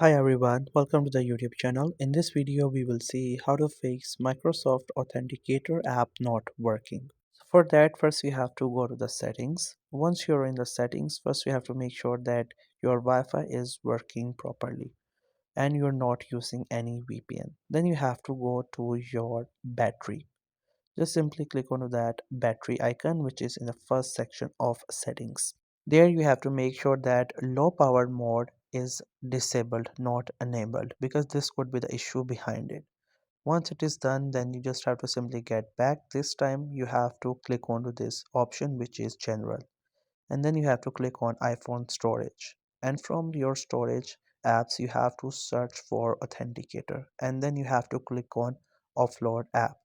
Hi everyone, welcome to the YouTube channel. In this video, we will see how to fix Microsoft Authenticator app not working. For that, first we have to go to the settings. Once you're in the settings, first we have to make sure that your Wi-Fi is working properly and you're not using any VPN. Then you have to go to your battery. Just simply click on that battery icon, which is in the first section of settings. There you have to make sure that low power mode is disabled, not enabled, because this could be the issue behind it. Once it is done, then you just have to simply get back. This time you have to click onto this option, which is general, and then you have to click on iPhone storage, and from your storage apps you have to search for authenticator, and then you have to click on offload app.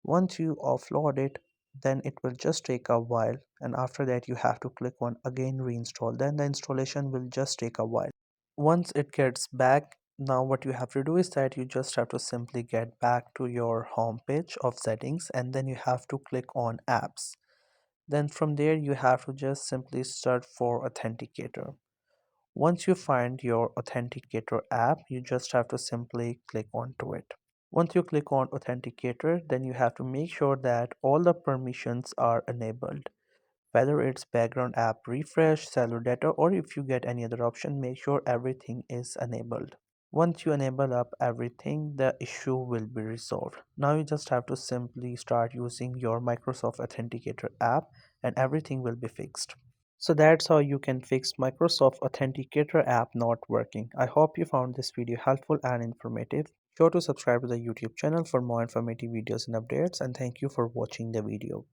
Once you offload it, then it will just take a while, and after that you have to click on again reinstall. Then the installation will just take a while. Once it gets back, now what you have to do is that you just have to simply get back to your home page of settings, and then you have to click on apps. Then from there you have to just simply search for authenticator. Once you find your authenticator app, you just have to simply click onto it. Once you click on authenticator, then you have to make sure that all the permissions are enabled. Whether it's background app refresh, cellular data, or if you get any other option, make sure everything is enabled. Once you enable up everything, the issue will be resolved. Now you just have to simply start using your Microsoft Authenticator app and everything will be fixed. So that's how you can fix Microsoft Authenticator app not working. I hope you found this video helpful and informative. Sure to subscribe to the YouTube channel for more informative videos and updates, and thank you for watching the video.